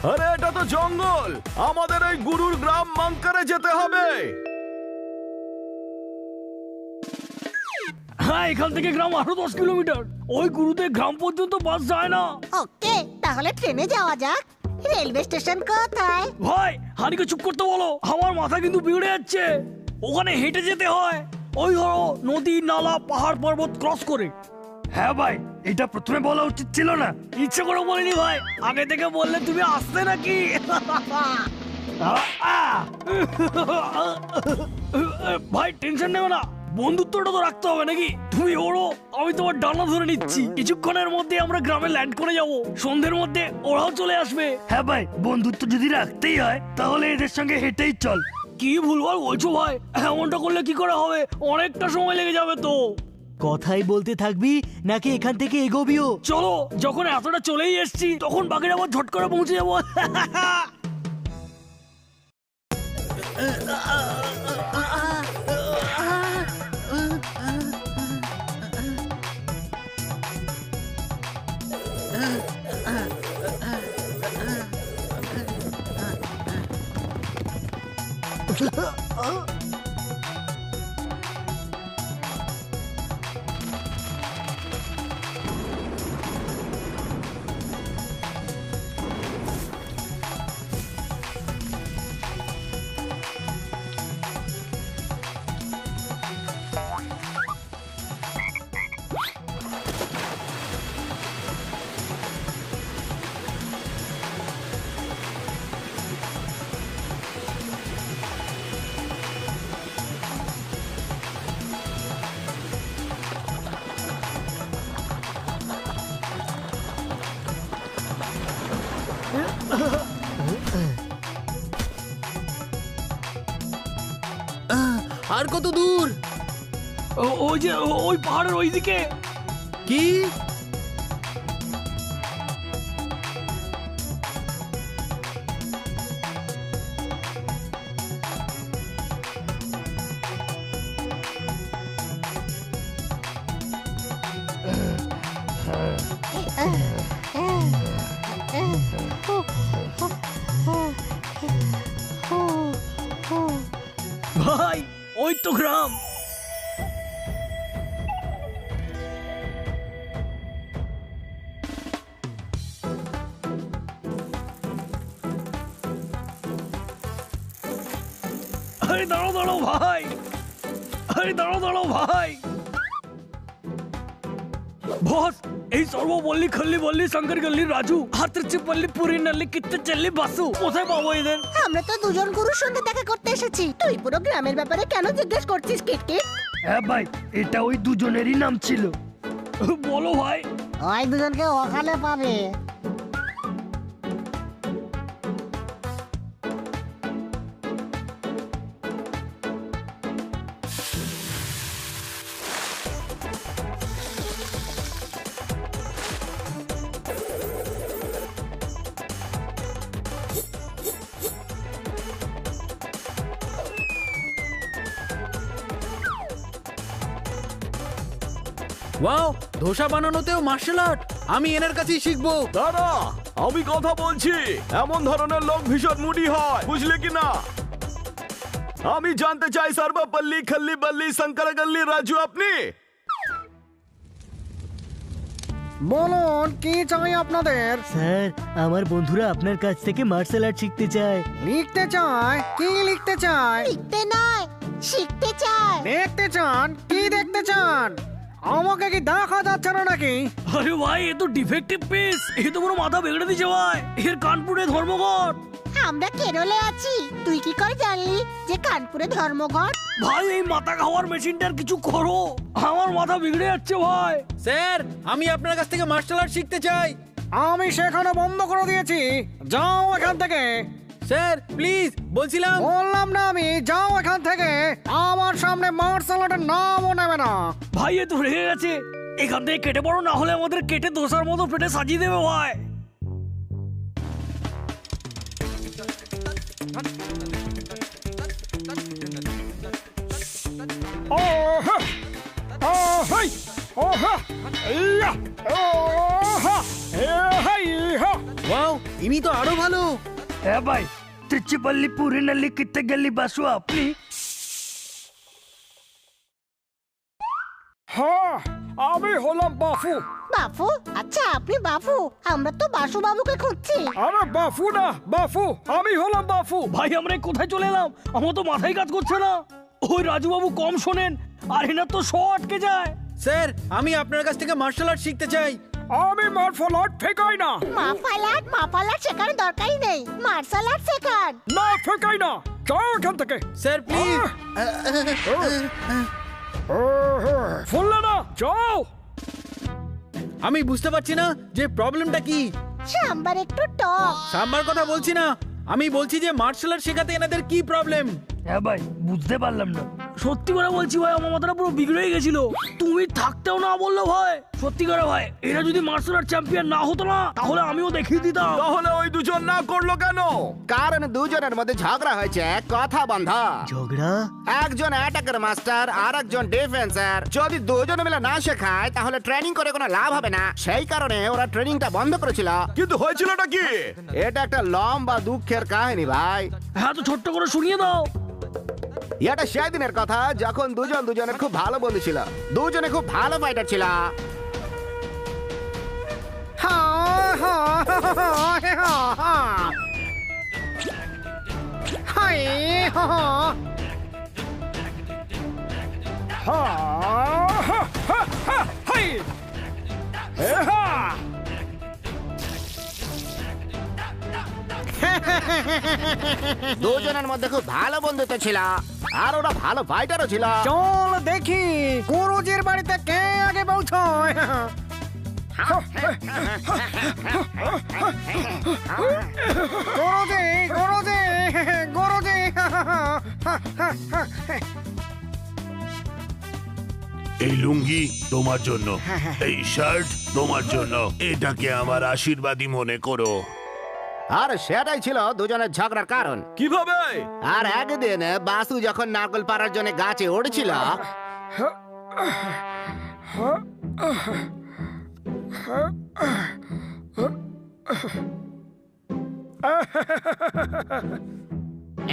আরে এটা তো জঙ্গল, আমাদের এই গুরুর গ্রাম মাঙ্কারে যেতে হবে। হ্যাঁ, এখান থেকে গ্রাম আরো 10 কিলোমিটার। ওই গুরুদের গ্রাম পর্যন্ত বাস যায় না। ওকে, তাহলে ট্রেনে যাওয়া যাক। রেলওয়ে স্টেশন কোথায়? ভাই, হানিকে চুপ করতে বলো, আমার মাথা কিন্তু বিগড়ে যাচ্ছে। ওখানে হেঁটে যেতে হয়, ওই ধরো নদী, নালা, পাহাড়, পর্বত ক্রস করে। হ্যাঁ ভাই, এটা প্রথমে বলা উচিত ছিল না। ইচ্ছে করে বলিনি ভাই, আগে থেকে বললে তুমি আসতে নাকি? ভাই টেনশন নেবে না, বন্ধুত্বটা তো রাখতে হবে নাকি? তুমি ওড়ো, আমি তোমার ডানা ধরে নিচ্ছি। কিছুক্ষণের মধ্যে আমরা গ্রামে ল্যান্ড করে যাব, সন্ধ্যের মধ্যে ওরাও চলে আসবে। হ্যাঁ ভাই, বন্ধুত্ব যদি রাখতেই হয় তাহলে এদের সঙ্গে হেঁটেই চল। কি ভুলভাল বলছো ভাই, এমনটা করলে কি করে হবে? অনেকটা সময় লেগে যাবে তো। কথাই বলতে থাকবি নাকি এখান থেকে এগোবিও? চলো, যখন এতটা চলেই এসছি তখন বাকিটা আবার ঝট করে পৌঁছে যাবো। আর কত দূর? ওই যে ওই পাহাড়ের ওইদিকে। কি? ভাই, ওই তো গ্রাম। আরে দাঁড়াও দাঁড়াও ভাই, আরে দাঁড়াও দাঁড়াও ভাই। বস, এই সর্বপল্লী খল্লি বল্লি শঙ্কর গল্লি রাজু হাতরচিপল্লি পুরি নল্লি কিত্তে চল্লি বাসু, কোথায় পাবো এদের? আমরা তো দুজন গুরুর সঙ্গে দেখা করতে এসেছি। তুই পুরো গ্রামের ব্যাপারে কেন জিজ্ঞেস করছিস কিটকিট? হ্যাঁ ভাই, এটা ওই দুজনেরই নাম ছিল। বলো ভাই। ওই দুজনকে ওখানে পাবে। ওয়াও, ধোসা বানানোতেও মার্শাল আর্ট। আমি এনার কাছেই শিখবো। দাদা, আমি কথা বলছি, এমন ধরনের লোক ভীষণ মুডি হয়, বুঝলে কি না? আমি জানতে চাই সর্বপল্লী খল্লি বল্লি শঙ্কর গল্লি রাজু আপনি? বলুন, কি চাই আপনাদের? স্যার, আমার বন্ধুরা আপনার কাছ থেকে মার্শাল আর্ট শিখতে চায়। লিখতে চায়? কি লিখতে চায়? লিখতে নয়, শিখতে চায়। দেখতে চান? কি দেখতে চান? আমাকে কি দেখা যাচ্ছে না নাকি? আরে ভাই, এ তো ডিফেক্টিভ পিস, এ তো পুরো মাথা বিগড়ে দিয়েছে ভাই। এর কানপুরে ধর্মঘট। আমরা কেরলে আছি, তুই কি করে জানলি যে কানপুরে ধর্মঘট? ভাই, এই মাথা খাওয়ার মেশিনটার কিছু করো, আমার মাথা বিগড়ে যাচ্ছে ভাই। স্যার, আমি আপনার কাছ থেকে মার্শাল আর্ট শিখতে চাই। আমি শেখানো বন্ধ করে দিয়েছি, যাও এখান থেকে। স্যার প্লিজ, বলছিলাম। বললাম না আমি, যাও এখান থেকে। আমার সামনে মার্শাল আর্টের নামও নেবে না। ভাই, এ তো রেগে গেছে, এখান থেকে কেটে পড়ো, না হলে আমাদের কেটে দোসার মতো পেটে সাজিয়ে দেবে ভাই। ওয়াও, ইনি তো আরো ভালো। হ্যাঁ ভাই, ত্রিচিপল্লি পুরি নাল্লি কিত্তে গেলি বাসু আপনি? হ্যাঁ, আমি হলাম বাফু। বাফু? আচ্ছা আপনি বাফু, আমরা তো বাসু বাবুকে খুঁজছি। আরে বাফু না, বাফু, আমি হলাম বাফু। ভাই আমরা কোথায় চলে এলাম? আমার তো মাথায় কাজ করছে না। ওই রাজু বাবু কম শোনেন, আর এনার তো শো আটকে যায়। স্যার, আমি আপনার কাছ থেকে মার্শাল আর্ট শিখতে চাই। আমি মার্শাল আর্ট শেখাই না। মাফালাট শেখার দরকারই নেই, মার্শাল আর্ট শেখার। না শেখাই না, যাও এখান থেকে। Sir please. শুনলে না, যাও। আমি বুঝতে পারছি না যে প্রবলেমটা কি। সাম্বার একটু টক। সাম্বার কথা বলছি না, আমি বলছি যে মার্শাল আর্ট শেখাতে এনাদের কি প্রবলেম। হ্যাঁ ভাই, বুঝতে পারলাম না। সত্যি করে বলছি ভাই, আমার মাথাটা পুরো বিগড়ে গেছিল। তুমি থাকতেও না বললো ভাই। সত্যি করে ভাই, এরা যদি মার্শাল আর্ট চ্যাম্পিয়ন না হতো না, তাহলে আমিও দেখিয়ে দিতাম। তাহলে ওই দুজন না করলো কেন? কারণ দুজনের মধ্যে ঝগড়া হয়েছে, কথা বন্ধ। ঝগড়া? একজন অ্যাটাকার মাস্টার আর একজন ডিফেন্সার। যদি দুজনে মিলে না শেখায় তাহলে ট্রেনিং করে কোনো লাভ হবে না, সেই কারণে ওরা ট্রেনিংটা বন্ধ করেছিল। কিন্তু হয়েছিলটা কি? এটা একটা লম্বা দুঃখের কাহিনী ভাই। হ্যাঁ, তো ছোট্ট করে শুনিয়ে দাও। এটা সেই দিনের কথা যখন দুজনের খুব ভালো বন্ধু ছিল, দুজনে খুব ভালো ফাইটার ছিল। দুজনের মধ্যে খুব ভালো বন্ধুত্ব ছিল, আর ওরা ভালো ফাইটারও ছিল। চল দেখি গুরুজির বাড়িতে কে আগে পৌঁছয়। গুরুজি, গুরুজি, গুরুজি। এই লুঙ্গি তোমার জন্য, এই শার্ট তোমার জন্য, এটাকে আমার আশীর্বাদই মনে করো। আর সেটাই ছিল দুজনের ঝগড়ার কারণ। কিভাবে? আর একদিন বাসু যখন নারকেল পাড়ার জন্য গাছে উঠছিল,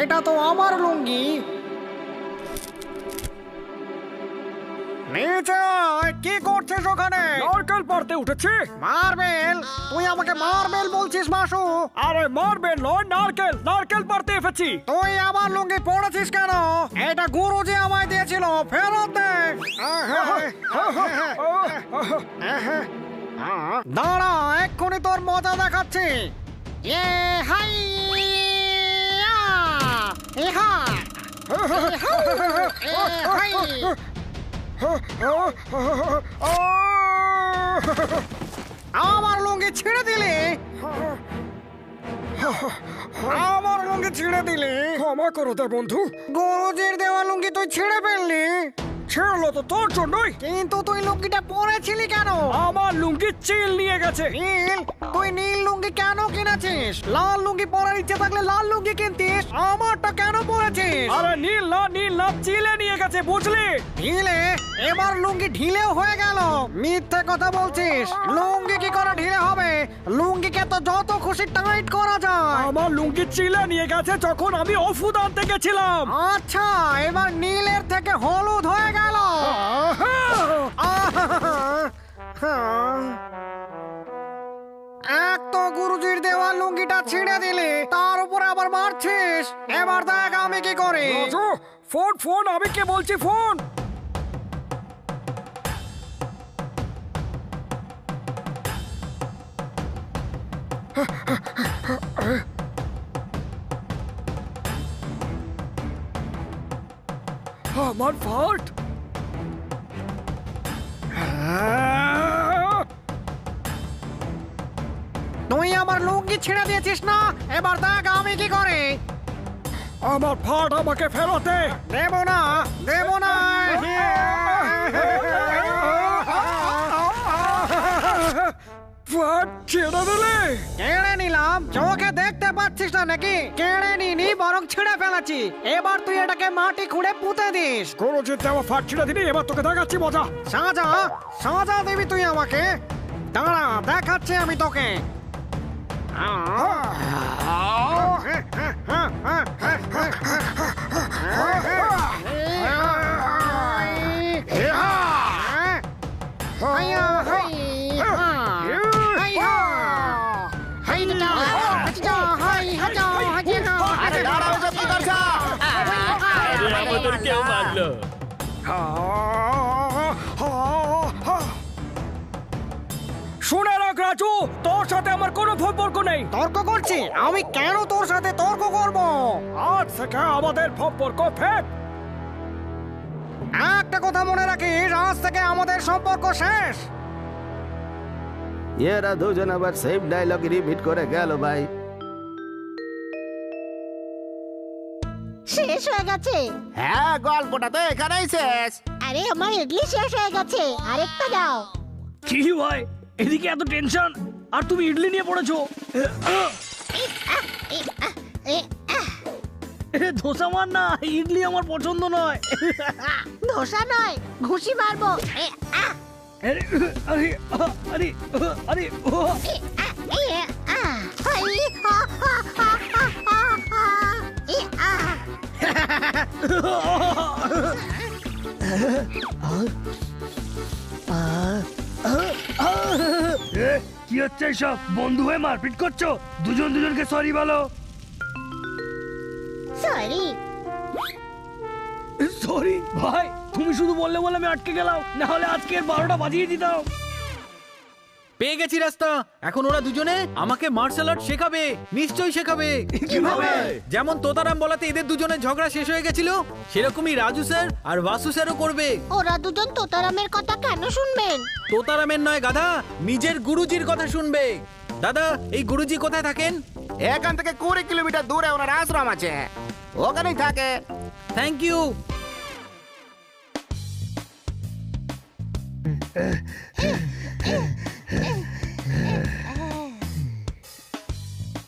এটা তো আমার লুঙ্গি। নিচে আয়, কি করছিস ওখানে? নারকেল পাড়তে উঠেছি। মার্বেল? তুই আমাকে মার্বেল বলছিস বাসু? আরে মারবেন নয়, নারকেল, নারকেল পাড়তে এসেছি। তুই আমার লুঙ্গি পড়েছিস কেন? এটা গুরুজি আমায় দিয়েছিল, ফেরত দে। দাঁড়া, এক্ষুনি তোর মজা দেখাচ্ছি। এ হাই ইহা হাই। আমার লুঙ্গি ছিঁড়ে দিলি, আমার লুঙ্গি ছিঁড়ে দিলি। ক্ষমা করো দে বন্ধু। গুরুজির দেওয়া লুঙ্গি তুই ছিঁড়ে ফেললি। ছেড়লো তো তোর জন্যই। কিন্তু তুই লুঙ্গিটা পরেছিলি কেন? আমার লুঙ্গি চিল নিয়ে গেছে। নীল? তুই নীল লুঙ্গি কেন কিনেছিস? লাল লুঙ্গি পরার ইচ্ছে থাকলে লাল লুঙ্গি কিনতিস, আমারটা কেন পরেছিস? আরে নীল না, চিলে নিয়ে গেছে, বুঝলি? ঢিলে? এবার লুঙ্গি ঢিলেও হয়ে গেল। মিথ্যে কথা বলছিস। লুঙ্গি কি করে ঢিলে হবে? লুঙ্গিকে তো যত খুশি টাইট করা যায়। আমার লুঙ্গি চিলে নিয়ে গেছে যখন আমি ওষুধ আনতে গেছিলাম। আচ্ছা, এবার নীলের থেকে হলুদ হয়ে গেল। এক তো গুরুজির দেওয়া লুঙ্গিটা ছিঁড়ে দিলি, তার উপরে আবার মারছিস। এবার দেখ আমি কি করি। রাজু, ফোন, আমি কে বলছি, ফোন। আমার ফাট। তুই আমার লুঙ্গি ছিঁড়ে দিয়েছিস না, এবার দেখ আমি কি করি। আমার ফাট আমাকে ফেরতে। দেব না, দেব না। ফাট ছেড়ে দিলে? কেড়ে নিলাম, চোখে দেখতে পাচ্ছিস না নাকি? কেড়ে নিনি, বরং ছিঁড়ে ফেলেছি। এবার তুই এটাকে মাটি খুঁড়ে পুঁতে দিস। গুরুজির দেওয়া ফাট ছিঁড়ে দিলি, এবার তোকে দেখাচ্ছি মজা। সাজা দিবি তুই আমাকে? দাঁড়া, দেখাচ্ছি আমি তোকে। আরে দাঁড়াও, এসব কি করছো? আমাদের কেউ মারলো। শুনে রাখ রাজু, তোর সাথে আমার কোনো সম্পর্ক নেই। তর্ক করছি? আমি কেন তোর সাথে তর্ক করব? আজ থেকে আমাদের সম্পর্ক ফেক। একটা কথা মনে রাখিস, আজ থেকে আমাদের সম্পর্ক শেষ। এরা দুজন আবার সেম ডায়লগ রিপিট করে গেল ভাই। শেষ হয়ে গেছে। হ্যাঁ, গল্পটা তো এখানেই শেষ। আরে আমার ইডলি শেষ হয়ে গেছে, আরেকটা দাও। কি ভাই, এদিকে এত টেনশন আর তুমি ইডলি নিয়ে পড়েছো। ধোসা মার না, ইডলি আমার পছন্দ নয়। ধোসা নয়, ঘুষি মারবো। আরে আরে আরে আরে কি হচ্ছে সব? বন্ধু হয়ে মারপিট করছো? দুজন দুজনকে সরি বলো। সরি। সরি ভাই, তুমি শুধু বললে বলে আমি আটকে গেলাম, না হলে আজকে 12টা বাজিয়ে দিতাম। পেয়ে গেছি রাস্তা। এখন ওরা দুজনে আমাকে মার্শাল আর্ট শেখাবে, নিশ্চয়ই শেখাবে। কিভাবে? যেমন তোতারাম বলাতে এদের দুজনের ঝগড়া শেষ হয়ে গেছিল, সেরকমই রাজু স্যার আর বাসু স্যারও করবে। ওরা দুজন তোতারামের কথা কেন শুনবেন? তোতারামের নয় গাধা, নিজের গুরুজির কথা শুনবে। দাদা, এই গুরুজি কোথায় থাকেন? এখান থেকে 20 কিলোমিটার দূরে ওনার আশ্রম আছে, ওখানেই থাকে। Thank you.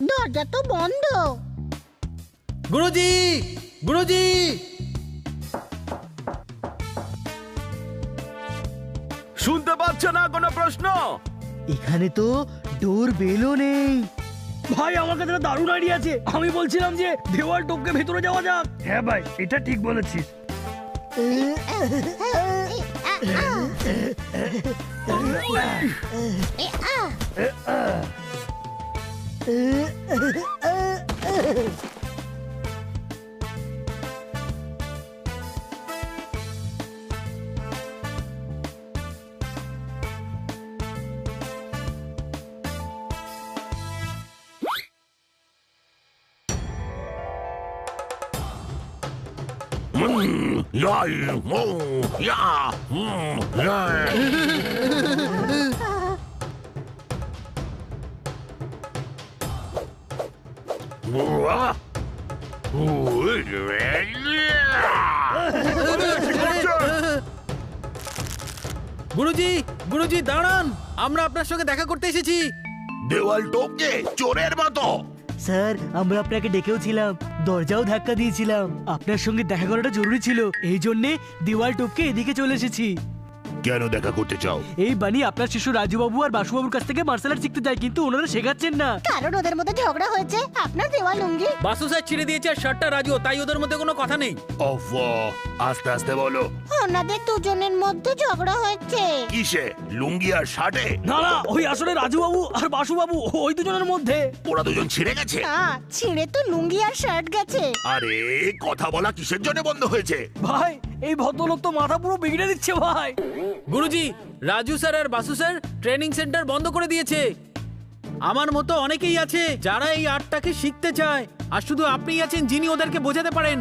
দরজা তো বন্ধ। গুরুজি, গুরুজি। শুনতে পাচ্ছে না কোনো প্রশ্ন? এখানে তো ডোর বেলও নেই। ভাই, আমার কাছে একটা দারুণ আইডিয়া আছে। আমি বলছিলাম যে দেওয়াল টপকে ভেতরে যাওয়া যাক। হ্যাঁ ভাই, এটা ঠিক বলেছিস। গুরুজি, গুরুজি দাঁড়ান, আমরা আপনার সঙ্গে দেখা করতে এসেছি। দেওয়াল টপকে চোরের মতো। স্যার, আমরা আপনাকে ডেকেও ছিলাম, দরজাও ধাক্কা দিয়েছিলাম। আপনার সঙ্গে দেখা করাটা জরুরি ছিল, এই জন্যে দেওয়াল টপকে এদিকে চলে এসেছি। কেন দেখা করতে চাও? এই বানি আপনার শিশু রাজুবাবু আর বাসুবাবুর কাছ থেকে মার্শাল আর্ট শিখতে যায়, কিন্তু ওনারা শেখাচ্ছেন না। কারণ ওদের মধ্যে ঝগড়া হয়েছে। আপনার দেওয়া লুঙ্গি। বাসু স্যার ছিঁড়ে দিয়েছে আর শার্টটা রাজু, তাই ওদের মধ্যে কোনো কথা নেই। অফ, আস্তে আস্তে বলো। ওনাদের দুজনের মধ্যে ঝগড়া হয়েছে। কিসে? লুঙ্গি আর শার্টে? না না, ওই আসলে রাজুবাবু আর বাসুবাবু, ওই দুজনের মধ্যে। ওরা দুজন ছিঁড়ে গেছে? না, ছিঁড়ে তো লুঙ্গি আর শার্ট গেছে। আরে, কথা বলা কিসের জন্য বন্ধ হয়েছে? ভাই, এই ভদ্রলোক তো মাথা পুরো বিগড়ে দিচ্ছে ভাই। গুরুজি, রাজু স্যার আর বাসু স্যার ট্রেনিং সেন্টার বন্ধ করে দিয়েছে। আমার মতো অনেকেই আছে যারা এই আর্টটাকে শিখতে চায়, আর শুধু আপনিই আছেন যিনি ওদেরকে বোঝাতে পারেন।